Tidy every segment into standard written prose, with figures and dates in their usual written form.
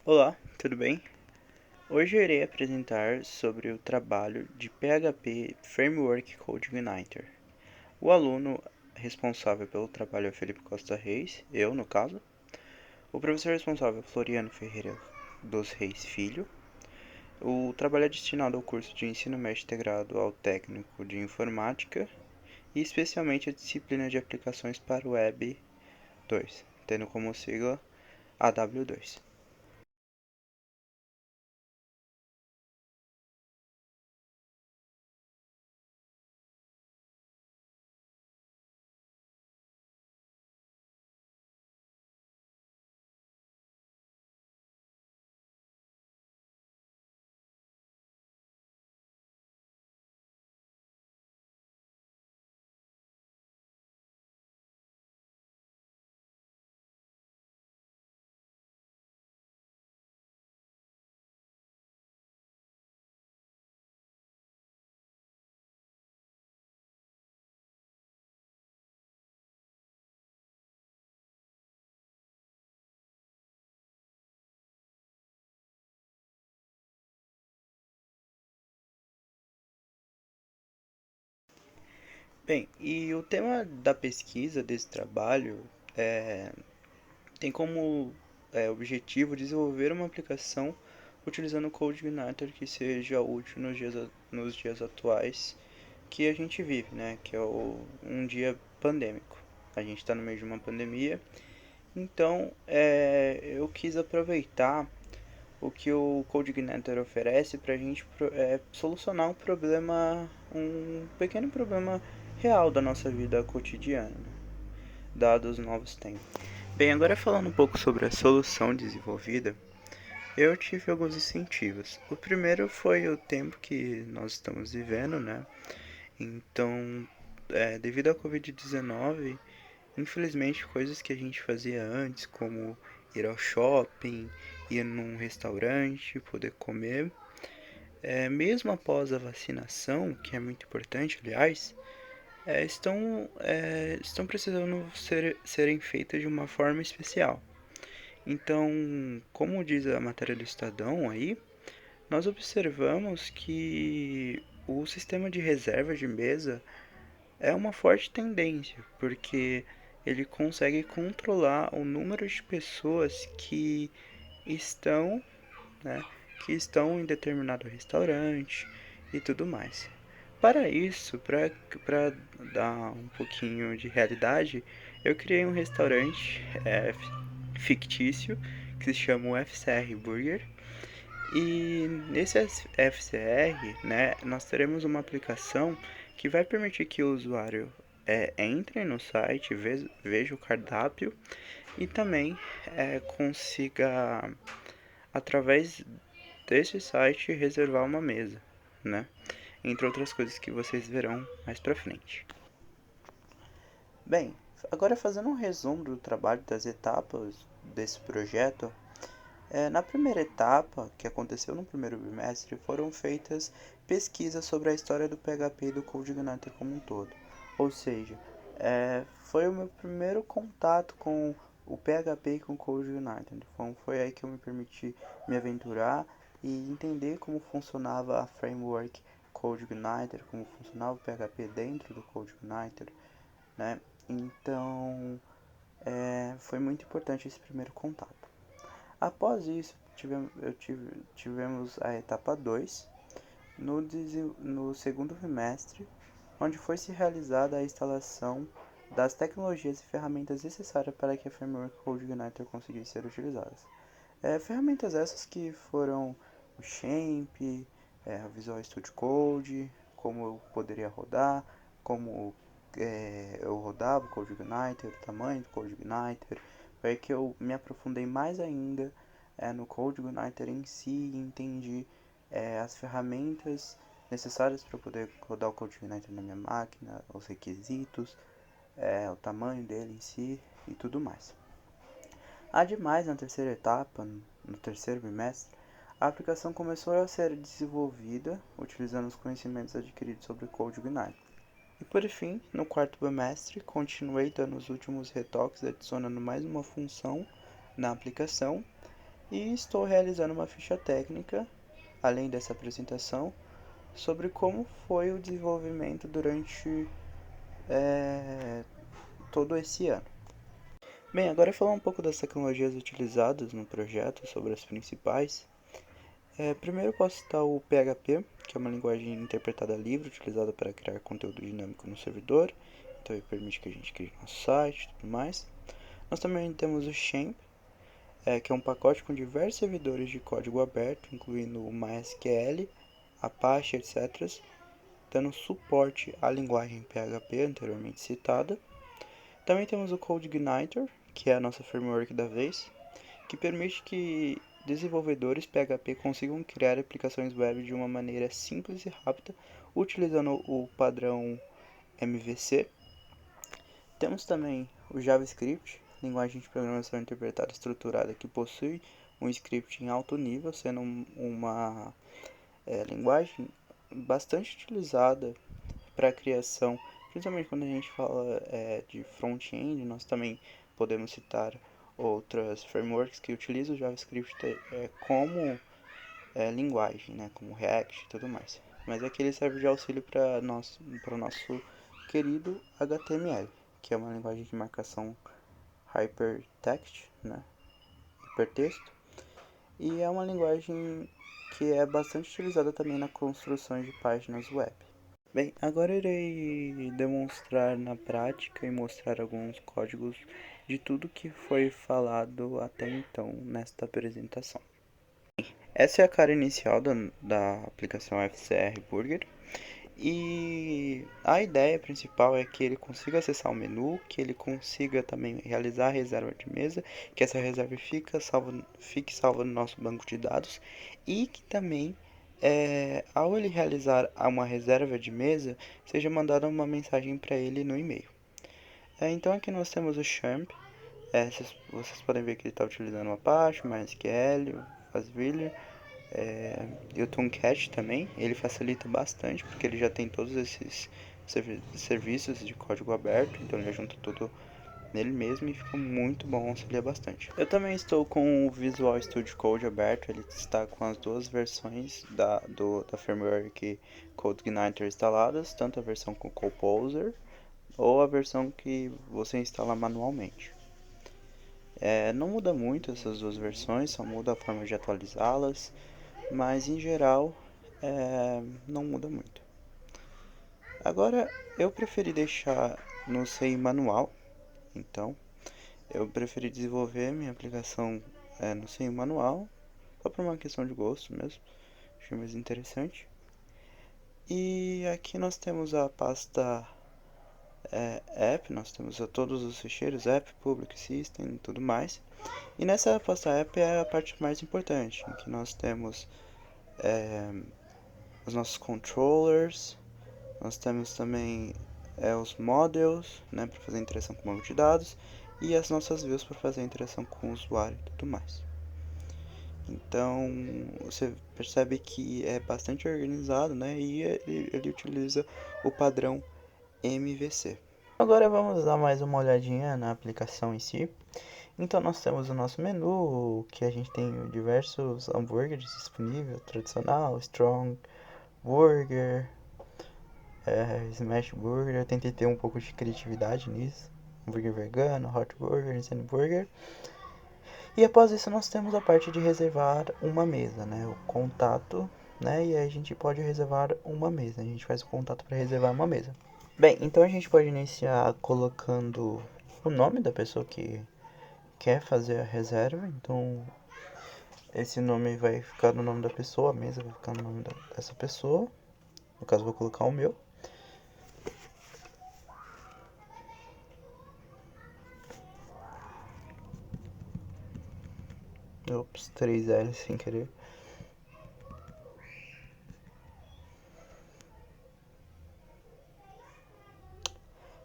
Olá, tudo bem? Hoje eu irei apresentar sobre o trabalho de PHP Framework Code Igniter. O aluno responsável pelo trabalho é Felipe Costa Reis, eu no caso. O professor responsável é Floriano Ferreira dos Reis Filho. O trabalho é destinado ao curso de ensino médio integrado ao técnico de informática e especialmente a disciplina de aplicações para o Web 2, tendo como sigla AW2. Bem, e o tema da pesquisa desse trabalho tem como objetivo desenvolver uma aplicação utilizando o Code Igniter que seja útil nos dias atuais que a gente vive, né? Que é um dia pandêmico. A gente está no meio de uma pandemia, então eu quis aproveitar o que o Code Igniter oferece para a gente solucionar um pequeno problema real da nossa vida cotidiana, né? Dados os novos tempos. Bem, agora falando um pouco sobre a solução desenvolvida, eu tive alguns incentivos. O primeiro foi o tempo que nós estamos vivendo, né? Então, devido à Covid-19, infelizmente coisas que a gente fazia antes, como ir ao shopping, ir num restaurante, poder comer, mesmo após a vacinação, que é muito importante, aliás, estão precisando serem feitas de uma forma especial. Então, como diz a matéria do Estadão aí, nós observamos que o sistema de reserva de mesa é uma forte tendência, porque ele consegue controlar o número de pessoas estão, né, que estão em determinado restaurante e tudo mais. Para isso, para dar um pouquinho de realidade, eu criei um restaurante fictício que se chama o FCR Burger. E nesse FCR, né, nós teremos uma aplicação que vai permitir que o usuário entre no site, veja o cardápio e também consiga, através desse site, reservar uma mesa, né? Entre outras coisas que vocês verão mais pra frente. Bem, agora fazendo um resumo do trabalho das etapas desse projeto, na primeira etapa, que aconteceu no primeiro bimestre, foram feitas pesquisas sobre a história do PHP e do CodeIgniter como um todo. Ou seja, foi o meu primeiro contato com o PHP e com o CodeIgniter. Então foi aí que eu me permiti me aventurar e entender como funcionava a framework CodeIgniter, como funcionava o PHP dentro do CodeIgniter, né? Então, foi muito importante esse primeiro contato. Após isso, tivemos a etapa 2 no segundo bimestre, onde foi se realizada a instalação das tecnologias e ferramentas necessárias para que a Framework CodeIgniter conseguisse ser utilizadas. Ferramentas essas que foram o Champ, a Visual Studio Code, como eu poderia rodar, como eu rodava o CodeIgniter, o tamanho do CodeIgniter. Foi aí que eu me aprofundei mais ainda no CodeIgniter em si e entendi as ferramentas necessárias para poder rodar o CodeIgniter na minha máquina, os requisitos, o tamanho dele em si e tudo mais. Ademais, na terceira etapa, no terceiro bimestre, a aplicação começou a ser desenvolvida utilizando os conhecimentos adquiridos sobre CodeIgniter. E por fim, no quarto bimestre, continuei dando os últimos retoques, adicionando mais uma função na aplicação e estou realizando uma ficha técnica, além dessa apresentação, sobre como foi o desenvolvimento durante todo esse ano. Bem, agora falar um pouco das tecnologias utilizadas no projeto, sobre as principais. Primeiro eu posso citar o PHP, que é uma linguagem interpretada livre utilizada para criar conteúdo dinâmico no servidor. Então ele permite que a gente crie nosso site e tudo mais. Nós também temos o Champ, que é um pacote com diversos servidores de código aberto, incluindo o MySQL, Apache, etc., dando suporte à linguagem PHP anteriormente citada. Também temos o CodeIgniter, que é a nossa framework da vez, que permite que desenvolvedores PHP consigam criar aplicações web de uma maneira simples e rápida, utilizando o padrão MVC. Temos também o JavaScript, linguagem de programação interpretada estruturada que possui um script em alto nível, sendo uma linguagem bastante utilizada para a criação, principalmente quando a gente fala de front-end. Nós também podemos citar outras frameworks que utilizam o JavaScript como linguagem, né, como React e tudo mais. Mas aqui ele serve de auxílio para o nosso querido HTML, que é uma linguagem de marcação hypertext, né, hipertexto, e é uma linguagem que é bastante utilizada também na construção de páginas web. Bem, agora irei demonstrar na prática e mostrar alguns códigos de tudo que foi falado até então nesta apresentação. Essa é a cara inicial da aplicação FCR Burger. E a ideia principal é que ele consiga acessar o menu, que ele consiga também realizar a reserva de mesa, que essa reserva fique salva no nosso banco de dados, e que também, ao ele realizar uma reserva de mesa, seja mandada uma mensagem para ele no e-mail. Então aqui nós temos o Champ. Vocês podem ver que ele está utilizando o Apache, MySQL, Fastwheeler, e o Tomcat também. Ele facilita bastante porque ele já tem todos esses serviços de código aberto, então ele junta tudo nele mesmo e fica muito bom, auxilia bastante. Eu também estou com o Visual Studio Code aberto, ele está com as duas versões da framework CodeIgniter instaladas, tanto a versão com Composer ou a versão que você instala manualmente. Não muda muito essas duas versões, só muda a forma de atualizá-las, mas em geral não muda muito. Agora eu preferi deixar no CI manual, então eu preferi desenvolver minha aplicação no CI manual, só por uma questão de gosto mesmo, achei mais interessante. E aqui nós temos a pasta app, nós temos todos os ficheiros app, public system e tudo mais. E nessa pasta app é a parte mais importante, em que nós temos os nossos controllers, nós temos também os models, né, para fazer interação com o banco de dados, e as nossas views para fazer interação com o usuário e tudo mais. Então você percebe que é bastante organizado, né, e ele utiliza o padrão MVC. Agora vamos dar mais uma olhadinha na aplicação em si. Então nós temos o nosso menu, que a gente tem diversos hambúrgueres disponíveis, tradicional, strong, burger, smash burger. Eu tentei ter um pouco de criatividade nisso. Hambúrguer vegano, hot burger, insane burger. E após isso nós temos a parte de reservar uma mesa, né? O contato, né? E aí a gente pode reservar uma mesa. A gente faz o contato para reservar uma mesa. Bem, então a gente pode iniciar colocando o nome da pessoa que quer fazer a reserva. Então esse nome vai ficar no nome da pessoa, a mesa vai ficar no nome dessa pessoa. No caso, vou colocar o meu. Ops, 3L sem querer.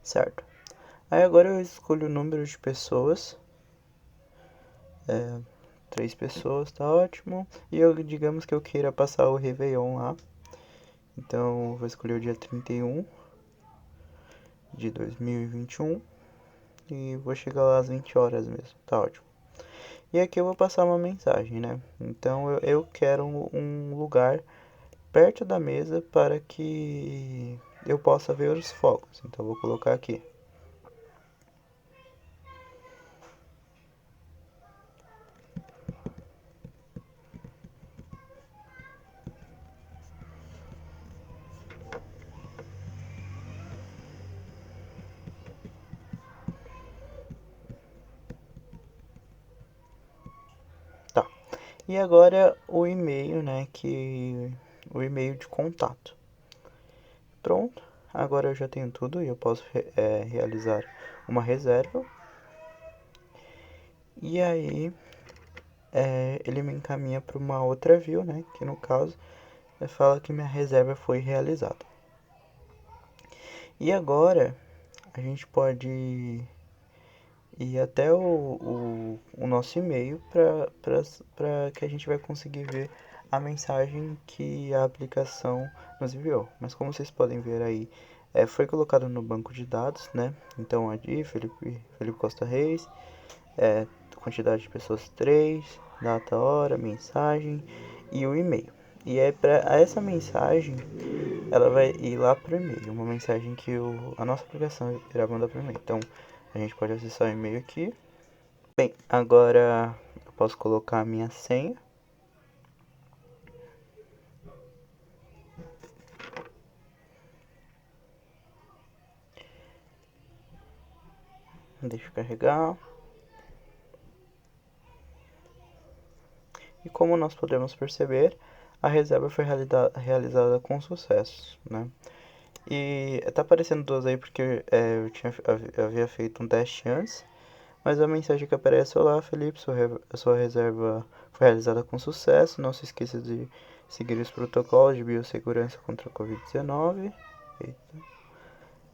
Certo. Aí agora eu escolho o número de pessoas. 3 pessoas, tá ótimo. E digamos que eu queira passar o Réveillon lá. Então eu vou escolher o dia 31 de 2021. E vou chegar lá às 20 horas mesmo, tá ótimo. E aqui eu vou passar uma mensagem, né? Então eu quero um lugar perto da mesa para que eu possa ver os fogos. Então eu vou colocar aqui. Tá. E agora o e-mail, né? O e-mail de contato. Pronto. Agora eu já tenho tudo e eu posso realizar uma reserva. E aí ele me encaminha para uma outra view, né? Que no caso fala que minha reserva foi realizada. E agora a gente pode ir até o nosso e-mail para que a gente vai conseguir ver a mensagem que a aplicação nos enviou. Mas como vocês podem ver aí, foi colocado no banco de dados, né? Então aqui, Felipe Costa Reis, quantidade de pessoas 3, data, hora, mensagem e o e-mail. E para essa mensagem, ela vai ir lá pro e-mail, uma mensagem que a nossa aplicação irá mandar pro e-mail. Então, a gente pode acessar o e-mail aqui. Bem, agora eu posso colocar a minha senha. Deixa eu carregar. E como nós podemos perceber, a reserva foi realizada com sucesso, né? E tá aparecendo duas aí porque eu havia feito um teste antes. Mas a mensagem que aparece: olá Felipe, sua reserva foi realizada com sucesso. Não se esqueça de seguir os protocolos de biossegurança contra a Covid-19.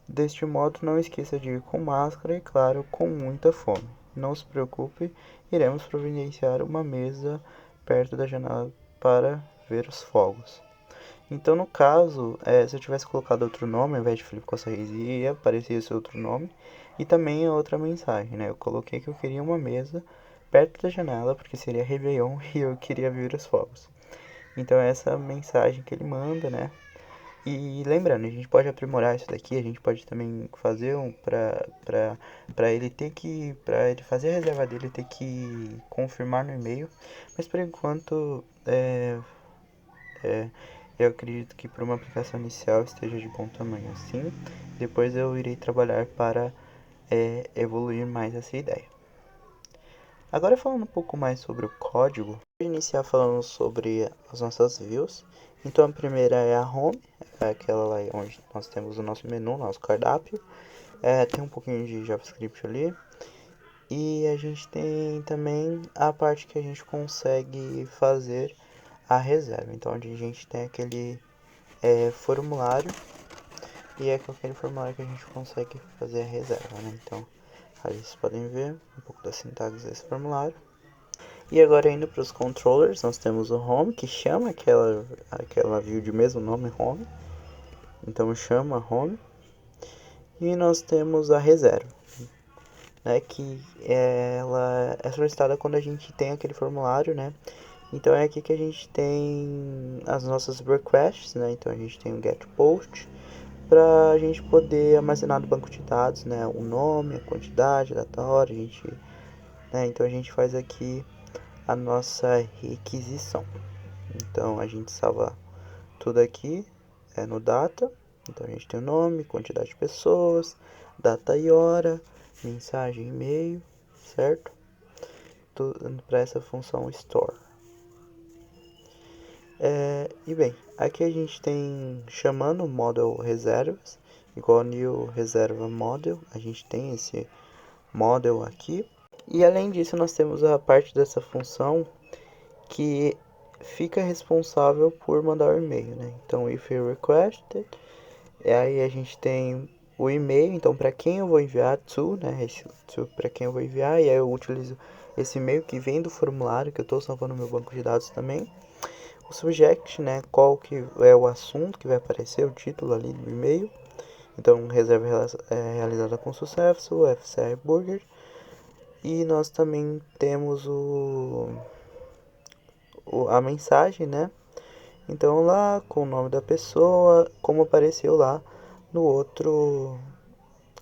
Deste modo, não esqueça de ir com máscara e, claro, com muita fome. Não se preocupe, iremos providenciar uma mesa perto da janela para ver os fogos. Então, no caso, se eu tivesse colocado outro nome, ao invés de Felipe Costa Reis, ia aparecer esse outro nome. E também a outra mensagem, né? Eu coloquei que eu queria uma mesa perto da janela, porque seria Réveillon e eu queria ver os fogos. Então, essa mensagem que ele manda, né? E lembrando, a gente pode aprimorar isso daqui, a gente pode também fazer pra ele ter que, pra ele fazer a reserva dele, ter que confirmar no e-mail. Mas por enquanto, é, eu acredito que para uma aplicação inicial esteja de bom tamanho assim. Depois eu irei trabalhar para evoluir mais essa ideia. Agora falando um pouco mais sobre o código, vou iniciar falando sobre as nossas views. Então a primeira é a home, é aquela lá onde nós temos o nosso menu, nosso cardápio. Tem um pouquinho de JavaScript ali. E a gente tem também a parte que a gente consegue fazer a reserva. Então onde a gente tem aquele formulário, e é com aquele formulário que a gente consegue fazer a reserva, né? Então aí vocês podem ver um pouco da sintaxe desse formulário. E agora indo para os controllers, nós temos o home, que chama aquela view de mesmo nome, home. Então chama home. E nós temos a reserva, né, que ela é solicitada quando a gente tem aquele formulário, né? Então é aqui que a gente tem as nossas requests, né? Então a gente tem o get post para a gente poder armazenar no banco de dados, né? O nome, a quantidade, a data, a hora, né? Então a gente faz aqui a nossa requisição. Então a gente salva tudo aqui no data. Então a gente tem o nome, quantidade de pessoas, data e hora, mensagem, e-mail, certo? Tudo para essa função store. E bem, aqui a gente tem chamando o model reservas, igual new reserva model, a gente tem esse model aqui. E além disso nós temos a parte dessa função que fica responsável por mandar o e-mail, né? Então if requested, aí a gente tem o e-mail, então para quem eu vou enviar to, né? Esse to para quem eu vou enviar, e aí eu utilizo esse e-mail que vem do formulário que eu estou salvando no meu banco de dados também. O subject, né? Qual que é o assunto que vai aparecer, o título ali do e-mail. Então reserva realizada com sucesso, FCI Burger. E nós também temos a mensagem, né? Então lá com o nome da pessoa, como apareceu lá no outro,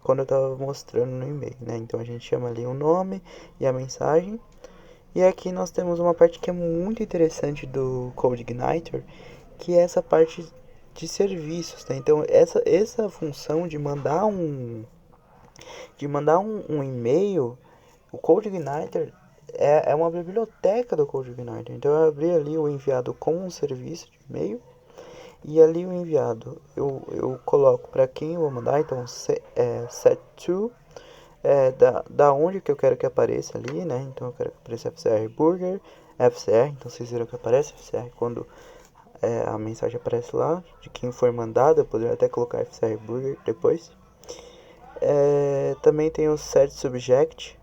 quando eu estava mostrando no e-mail, né? Então a gente chama ali o nome e a mensagem. E aqui nós temos uma parte que é muito interessante do CodeIgniter, que é essa parte de serviços, né? Então essa função de mandar um e-mail, o CodeIgniter é uma biblioteca do CodeIgniter. Então eu abri ali o enviado com um serviço de e-mail e ali o enviado eu coloco para quem eu vou mandar, então set to da onde que eu quero que apareça ali, né? Então eu quero que apareça FCR Burger, FCR, então vocês viram que aparece FCR quando a mensagem aparece lá, de quem foi mandado, eu poderia até colocar FCR Burger depois. Também tem o set subject,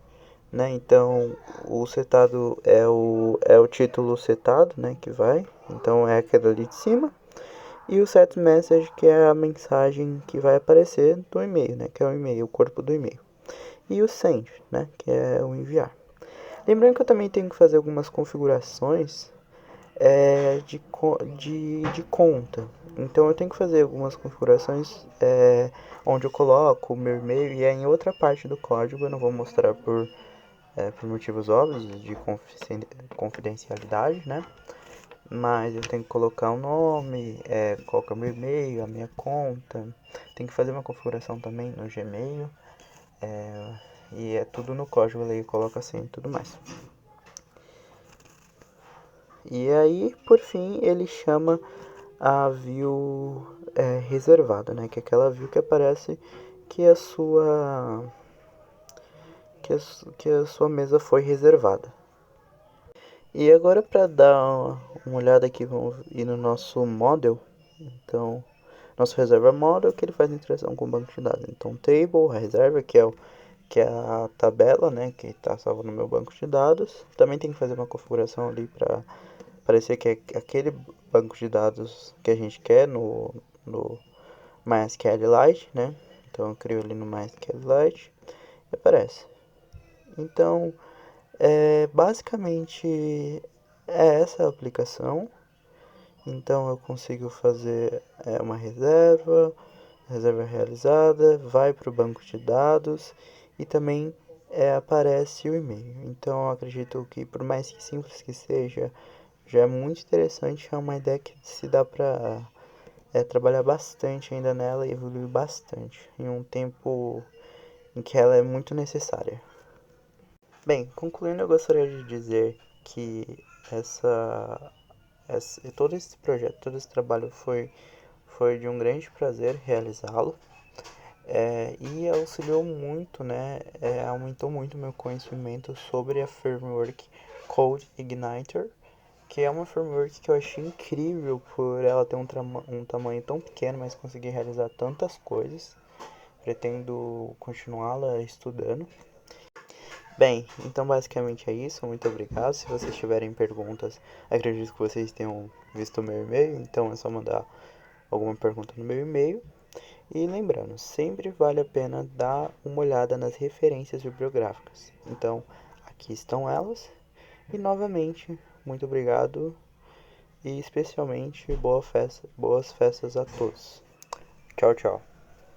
né? Então o setado é o título setado, né? Que vai, então é aquele ali de cima. E o set message, que é a mensagem que vai aparecer do e-mail, né? Que é o e-mail, o corpo do e-mail. E o send, né? Que é o enviar. Lembrando que eu também tenho que fazer algumas configurações de conta. Então eu tenho que fazer algumas configurações onde eu coloco o meu e-mail e é em outra parte do código. Eu não vou mostrar por motivos óbvios de confidencialidade, né? Mas eu tenho que colocar o nome, colocar meu e-mail, a minha conta. Tem que fazer uma configuração também no Gmail. E é tudo no código ali, coloca assim e tudo mais. E aí, por fim, ele chama a view reservada, né? Que é aquela view que aparece que a sua que a sua mesa foi reservada. E agora para dar uma olhada aqui, vamos ir no nosso model. Então, nosso reserva model que ele faz interação com o banco de dados. Então, table, a reserva que é a tabela, né, que está salva no meu banco de dados. Também tem que fazer uma configuração ali para parecer que é aquele banco de dados que a gente quer no MySQLite, né? Então eu crio ali no MySQLite e aparece. Então, basicamente é essa a aplicação. Então eu consigo fazer uma reserva realizada, vai para o banco de dados e também aparece o e-mail. Então eu acredito que por mais que simples que seja, já é muito interessante, é uma ideia que se dá para trabalhar bastante ainda nela e evoluir bastante em um tempo em que ela é muito necessária. Bem, concluindo, eu gostaria de dizer que todo esse projeto, todo esse trabalho foi de um grande prazer realizá-lo. E auxiliou muito, né? Aumentou muito meu conhecimento sobre a framework CodeIgniter, que é uma framework que eu achei incrível por ela ter um tamanho tão pequeno, mas conseguir realizar tantas coisas. Pretendo continuá-la estudando. Bem, então basicamente é isso. Muito obrigado. Se vocês tiverem perguntas, acredito que vocês tenham visto o meu e-mail, então é só mandar alguma pergunta no meu e-mail. E lembrando, sempre vale a pena dar uma olhada nas referências bibliográficas. Então, aqui estão elas. E novamente, muito obrigado e especialmente boas festas a todos. Tchau, tchau.